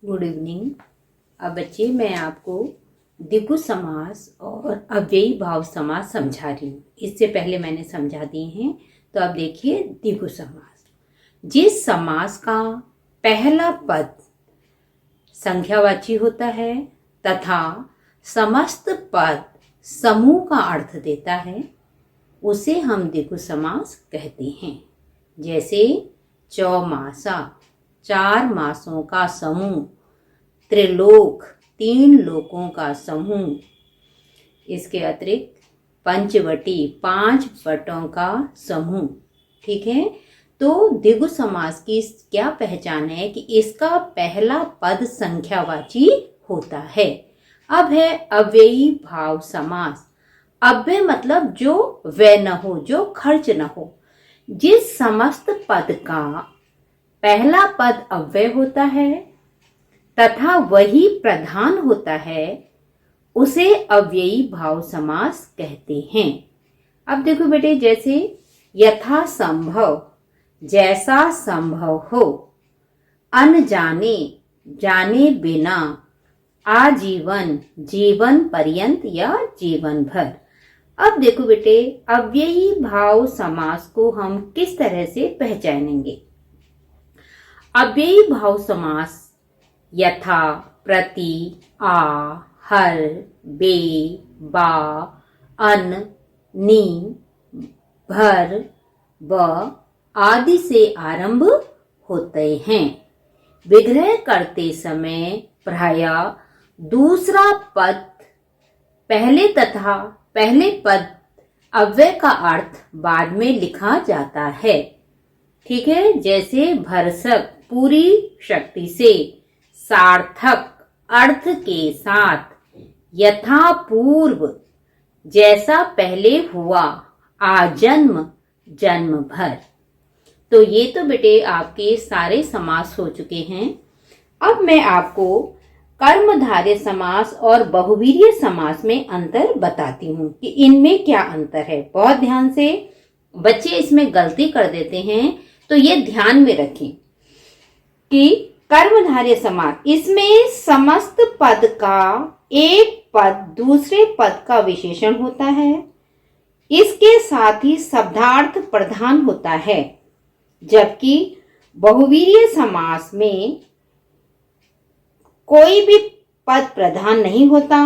Good evening. अब बच्चे मैं आपको द्विगु समास और अव्ययी भाव समास समझा रही हूँ। इससे पहले मैंने समझा दिए हैं, तो अब देखिए द्विगु समास। जिस समास का पहला पद संख्यावाची होता है तथा समस्त पद समूह का अर्थ देता है, उसे हम द्विगु समास कहते हैं। जैसे चौमासा, 4 मासों का समूह, त्रिलोक, 3 लोकों का समूह। इसके अतिरिक्त पंचवटी, 5 वटों का समूह। ठीक है, तो द्विगु समास की क्या पहचान है कि इसका पहला पद संख्यावाची होता है। अब है अव्ययी भाव समास। अव्यय मतलब जो व्यय न हो, जो खर्च न हो। जिस समस्त पद का पहला पद अव्यय होता है तथा वही प्रधान होता है, उसे अव्ययी भाव समास कहते हैं। अब देखो बेटे, जैसे यथा संभव, जैसा संभव हो, अनजाने, जाने बिना, आजीवन, जीवन पर्यंत या जीवन भर। अब देखो बेटे, अव्ययी भाव समास को हम किस तरह से पहचानेंगे। अव्ययी भाव समास यथा, प्रति, आ, हर, बे, बा, अन, नी, भर, व आदि से आरंभ होते हैं। विग्रह करते समय प्रायः दूसरा पद पहले तथा पहले पद अव्यय का अर्थ बाद में लिखा जाता है। ठीक है, जैसे भरसक, पूरी शक्ति से, सार्थक, अर्थ के साथ, यथा पूर्व, जैसा पहले हुआ, आजन्म, जन्म भर। तो ये तो बेटे आपके सारे समास हो चुके हैं। अब मैं आपको कर्मधारय समास और बहुवीर्य समास में अंतर बताती हूँ कि इनमें क्या अंतर है। बहुत ध्यान से, बच्चे इसमें गलती कर देते हैं, तो ये ध्यान में रखें कि कर्मधारय समास, इसमें समस्त पद का एक पद दूसरे पद का विशेषण होता है। इसके साथ ही शब्दार्थ प्रधान होता है, जबकि बहुवीर्य समास में कोई भी पद प्रधान नहीं होता,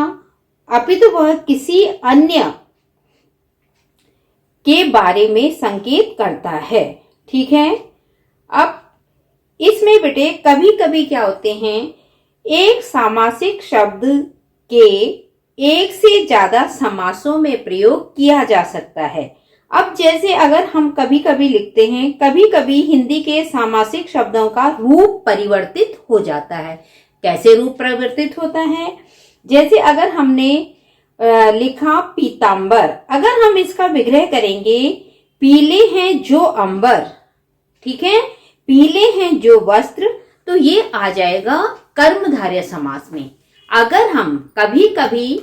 अपितु वह किसी अन्य के बारे में संकेत करता है। ठीक है, अब इसमें बेटे कभी कभी क्या होते हैं, एक सामासिक शब्द के एक से ज्यादा समासों में प्रयोग किया जा सकता है। अब जैसे अगर हम कभी कभी लिखते हैं, कभी कभी हिंदी के सामासिक शब्दों का रूप परिवर्तित हो जाता है। कैसे रूप परिवर्तित होता है? जैसे अगर हमने लिखा पीतांबर, अगर हम इसका विग्रह करेंगे, पीले हैं जो अंबर, ठीक है, पीले हैं जो वस्त्र, तो ये आ जाएगा कर्मधारय समास में। अगर हम कभी कभी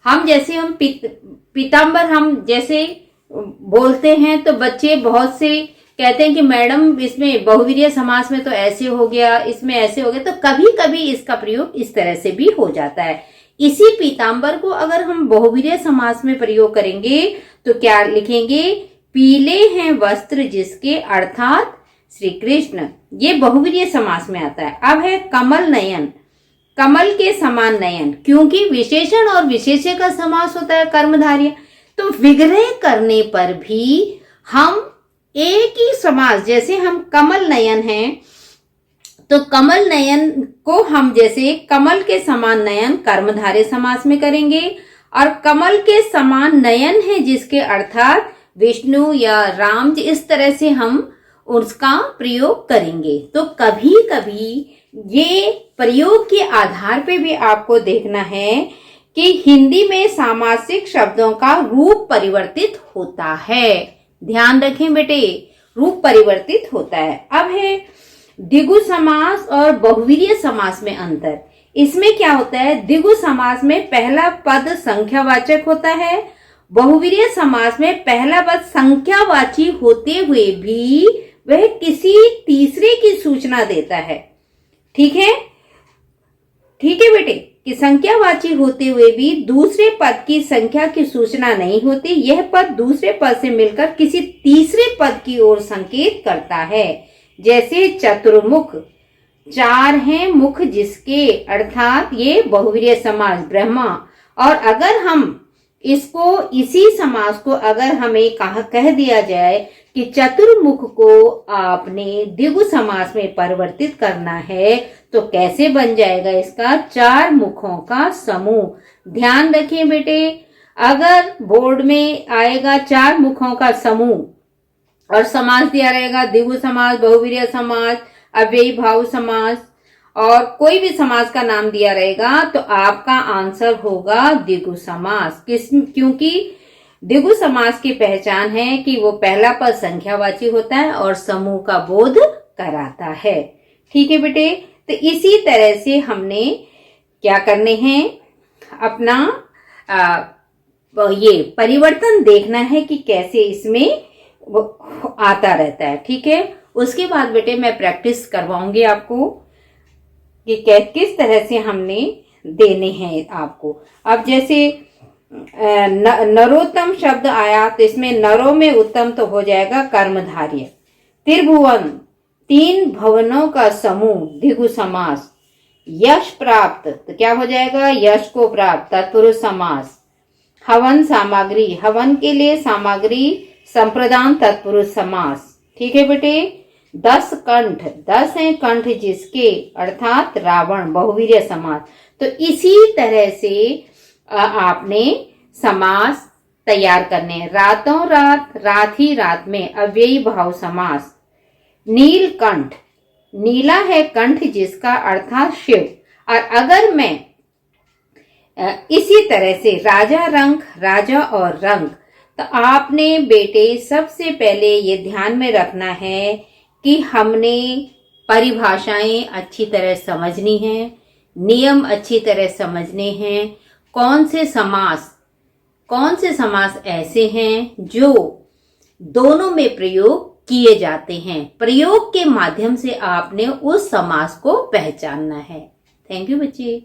हम जैसे हम पीतांबर हम जैसे बोलते हैं, तो बच्चे बहुत से कहते हैं कि मैडम इसमें बहुवीर्य समास में तो ऐसे हो गया, इसमें ऐसे हो गया। तो कभी कभी इसका प्रयोग इस तरह से भी हो जाता है। इसी पीतांबर को अगर हम बहुवीर्य समास में प्रयोग करेंगे तो क्या लिखेंगे, पीले हैं वस्त्र जिसके, अर्थात श्री कृष्ण। ये बहुवीर्य समास में आता है। अब है कमल नयन, कमल के समान नयन, क्योंकि विशेषण और विशेष्य का समास होता है कर्मधारय। तो विग्रह करने पर भी हम एक ही समास, जैसे हम कमल नयन हैं, तो कमल नयन को हम जैसे कमल के समान नयन कर्मधारय समास में करेंगे, और कमल के समान नयन है जिसके अर्थात विष्णु या राम, इस तरह से हम उसका प्रयोग करेंगे। तो कभी कभी ये प्रयोग के आधार पे भी आपको देखना है कि हिंदी में सामासिक शब्दों का रूप परिवर्तित होता है। ध्यान रखें बेटे, रूप परिवर्तित होता है। अब है द्विगु समास और बहुवीर्य समास में अंतर। इसमें क्या होता है, द्विगु समास में पहला पद संख्यावाचक होता है, बहुवीर्य समास में पहला पद संख्यावाची होते हुए भी वह किसी तीसरे की सूचना देता है। ठीक है, ठीक है बेटे, कि संख्यावाची होते हुए भी दूसरे पद की संख्या की सूचना नहीं होती। यह पद दूसरे पद से मिलकर किसी तीसरे पद की ओर संकेत करता है। जैसे चतुर्मुख, चार हैं मुख जिसके, अर्थात ये बहुवीर्य समास ब्रह्मा। और अगर हम इसको, इसी समास को अगर हमें कह दिया जाए कि चतुर्मुख को आपने द्विगु समास में परिवर्तित करना है, तो कैसे बन जाएगा इसका? चार मुखों का समूह। ध्यान रखिए बेटे, अगर बोर्ड में आएगा चार मुखों का समूह और समास दिया रहेगा द्विगु समास, बहुवीर्य समास, अव्ययी भाव समास और कोई भी समास का नाम दिया रहेगा, तो आपका आंसर होगा द्विगु समास। क्योंकि द्विगु समास की पहचान है कि वो पहला पद संख्यावाची होता है और समूह का बोध कराता है। ठीक है बेटे, तो इसी तरह से हमने क्या करने हैं, अपना ये परिवर्तन देखना है कि कैसे इसमें वो आता रहता है। ठीक है, उसके बाद बेटे मैं प्रैक्टिस करवाऊंगी आपको कि किस तरह से हमने देने हैं आपको। अब जैसे नरोत्तम शब्द आया, तो इसमें नरों में उत्तम तो हो जाएगा कर्मधार्य। त्रिभुवन, तीन भवनों का समूह, द्विगु समास। यश प्राप्त, तो क्या हो जाएगा? यश को प्राप्त, तत्पुरुष समास। हवन सामग्री, हवन के लिए सामग्री संप्रदान, तत्पुरुष समास। ठीक है बेटे। 10 कंठ, 10 हैं कंठ जिसके, अर्थात रावण, बहुवीर्य समास। तो इसी तरह से आपने समास तैयार करने हैं। रातों रात, रात ही रात में, अव्ययी भाव समास। नीलकंठ, नीला है कंठ जिसका, अर्थात शिव। और अगर मैं इसी तरह से राजा रंग, राजा और रंग, तो आपने बेटे सबसे पहले ये ध्यान में रखना है कि हमने परिभाषाएं अच्छी तरह समझनी है, नियम अच्छी तरह समझने हैं। कौन से समास ऐसे हैं जो दोनों में प्रयोग किए जाते हैं। प्रयोग के माध्यम से आपने उस समास को पहचानना है। थैंक यू बच्चे।